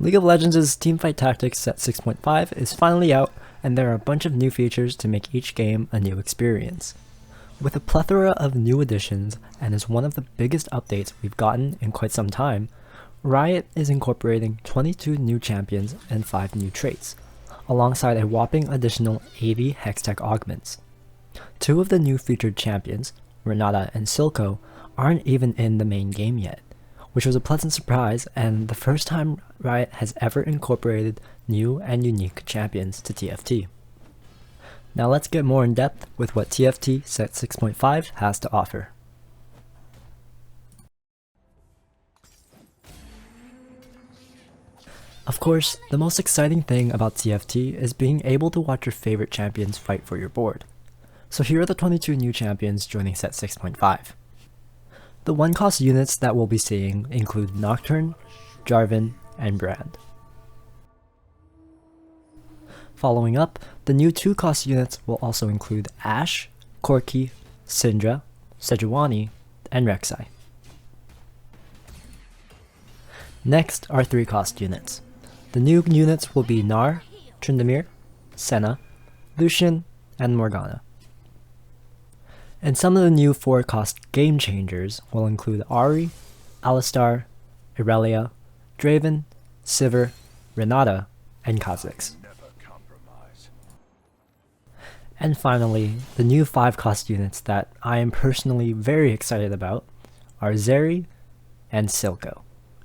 League of Legends' Teamfight Tactics Set 6.5 is finally out, and there are a bunch of new features to make each game a new experience. With a plethora of new additions, and as one of the biggest updates we've gotten in quite some time, Riot is incorporating 22 new champions and 5 new traits, alongside a whopping additional 80 hextech augments. 2 of the new featured champions, Renata and SILCO, aren't even in the main game yet, which was a pleasant surprise and the first time Riot has ever incorporated new and unique champions to TFT. Now let's get more in depth with what TFT Set 6.5 has to offer. Of course, the most exciting thing about TFT is being able to watch your favorite champions fight for your board. So here are the 22 new champions joining Set 6.5. The 1-cost units that we'll be seeing include Nocturne, Jarvan, and Brand. Following up, the new 2-cost units will also include Ashe, Corki, Syndra, Sejuani, and Rek'Sai. Next are 3-cost units. The new units will be Gnar, Tryndamere, Senna, Lucian, and Morgana. And some of the new 4-cost game changers will include Ahri, Alistar, Irelia, Draven, Sivir, Renata, and Kha'Zix. And finally, the new 5-cost units that I am personally very excited about are Zeri and SILCO.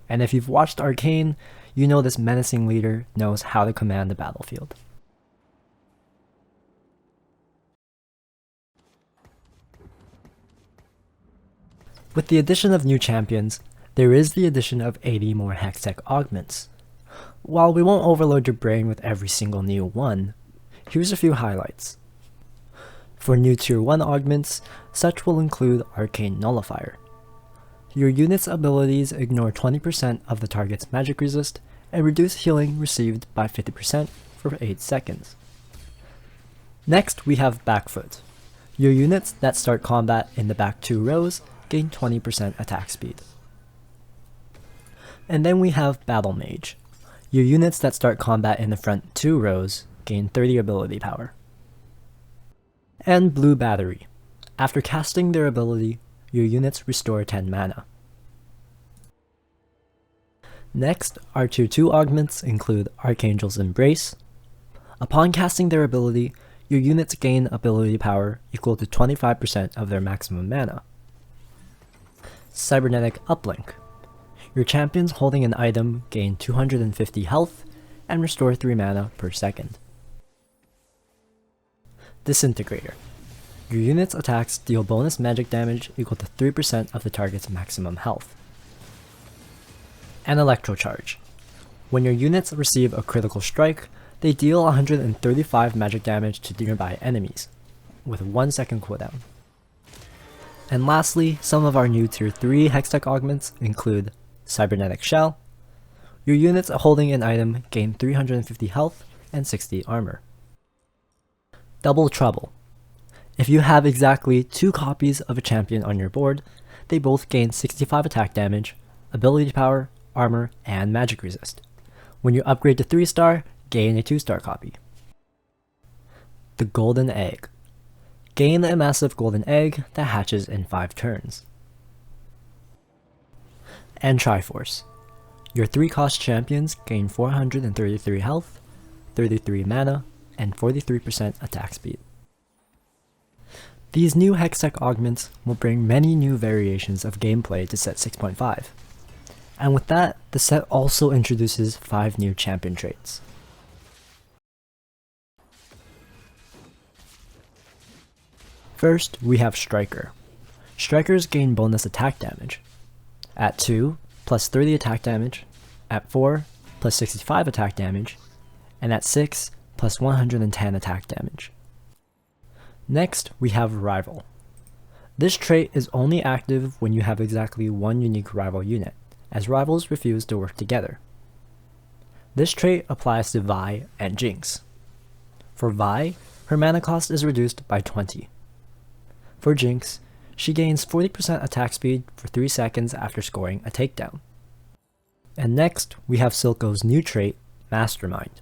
And if you've watched Arcane, you know this menacing leader knows how to command the battlefield. With the addition of new champions, there is the addition of 80 more hextech augments. While we won't overload your brain with every single new one, here's a few highlights. For new Tier 1 augments, such will include Arcane Nullifier. Your unit's abilities ignore 20% of the target's magic resist and reduce healing received by 50% for 8 seconds. Next, we have Backfoot. Your units that start combat in the back 2 rows gain 20% attack speed. And then we have Battle Mage. Your units that start combat in the front 2 rows gain 30 ability power. And Blue Battery. After casting their ability, your units restore 10 mana. Next, our Tier 2 augments include Archangel's Embrace. Upon casting their ability, your units gain ability power equal to 25% of their maximum mana. Cybernetic Uplink. Your champions holding an item gain 250 health and restore 3 mana per second. Disintegrator. Your unit's attacks deal bonus magic damage equal to 3% of the target's maximum health. And Electrocharge. When your units receive a critical strike, they deal 135 magic damage to nearby enemies, with 1 second cooldown. And lastly, some of our new Tier 3 hextech augments include Cybernetic Shell. Your units holding an item gain 350 health and 60 armor. Double Trouble. If you have exactly 2 copies of a champion on your board, they both gain 65 attack damage, ability power, armor, and magic resist. When you upgrade to 3-star, gain a 2-star copy. The Golden Egg. Gain a massive golden egg that hatches in 5 turns. And Triforce. Your 3-cost champions gain 433 health, 33 mana, and 43% attack speed. These new hextech augments will bring many new variations of gameplay to Set 6.5. And with that, the set also introduces 5 new champion traits. First, we have Striker. Strikers gain bonus attack damage. At 2, plus 30 attack damage. At 4, plus 65 attack damage. And at 6, plus 110 attack damage. Next, we have Rival. This trait is only active when you have exactly 1 unique rival unit, as rivals refuse to work together. This trait applies to Vi and Jinx. For Vi, her mana cost is reduced by 20. For Jinx, she gains 40% attack speed for 3 seconds after scoring a takedown. And next, we have SILCO's new trait, Mastermind.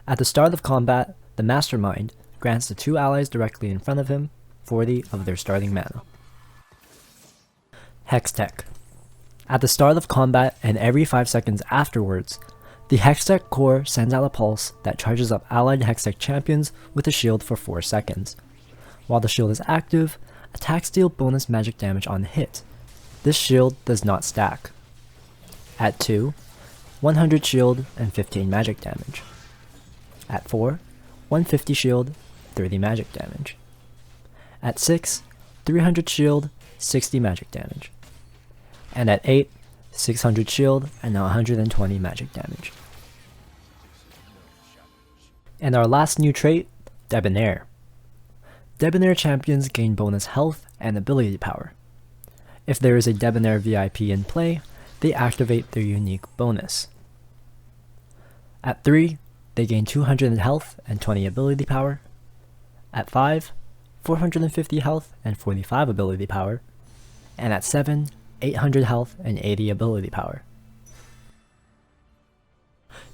At the start of combat, the Mastermind grants the 2 allies directly in front of him 40 of their starting mana. Hextech. At the start of combat and every 5 seconds afterwards, the Hextech core sends out a pulse that charges up allied Hextech champions with a shield for 4 seconds. While the shield is active, attacks deal bonus magic damage on hit. This shield does not stack. At 2, 100 shield and 15 magic damage. At 4, 150 shield, 30 magic damage. At 6, 300 shield, 60 magic damage. And at 8, 600 shield and 120 magic damage. And our last new trait, Debonair. Debonair champions gain bonus health and ability power. If there is a Debonair VIP in play, they activate their unique bonus. At 3, they gain 200 health and 20 ability power. At 5, 450 health and 45 ability power. And at 7, 800 health and 80 ability power.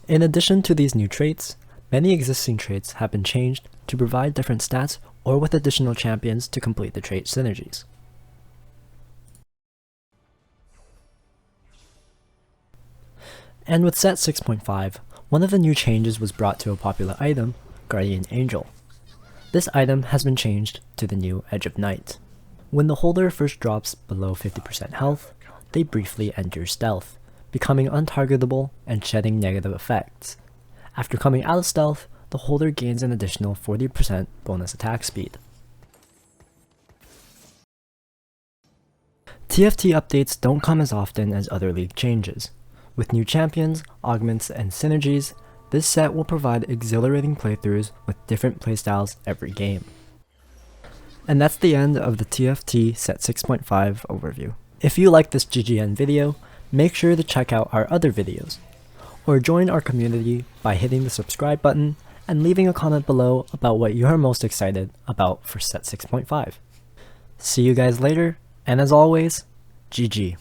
In addition to these new traits, many existing traits have been changed to provide different stats or with additional champions to complete the trait synergies. And with set 6.5, one of the new changes was brought to a popular item, Guardian Angel. This item has been changed to the new Edge of Night. When the holder first drops below 50% health, they briefly enter stealth, becoming untargetable and shedding negative effects. After coming out of stealth, the holder gains an additional 40% bonus attack speed. TFT updates don't come as often as other league changes. With new champions, augments, and synergies, this set will provide exhilarating playthroughs with different playstyles every game. And that's the end of the TFT Set 6.5 overview. If you like this GGN video, make sure to check out our other videos, or join our community by hitting the subscribe button and leaving a comment below about what you're most excited about for Set 6.5. See you guys later, and as always, GG.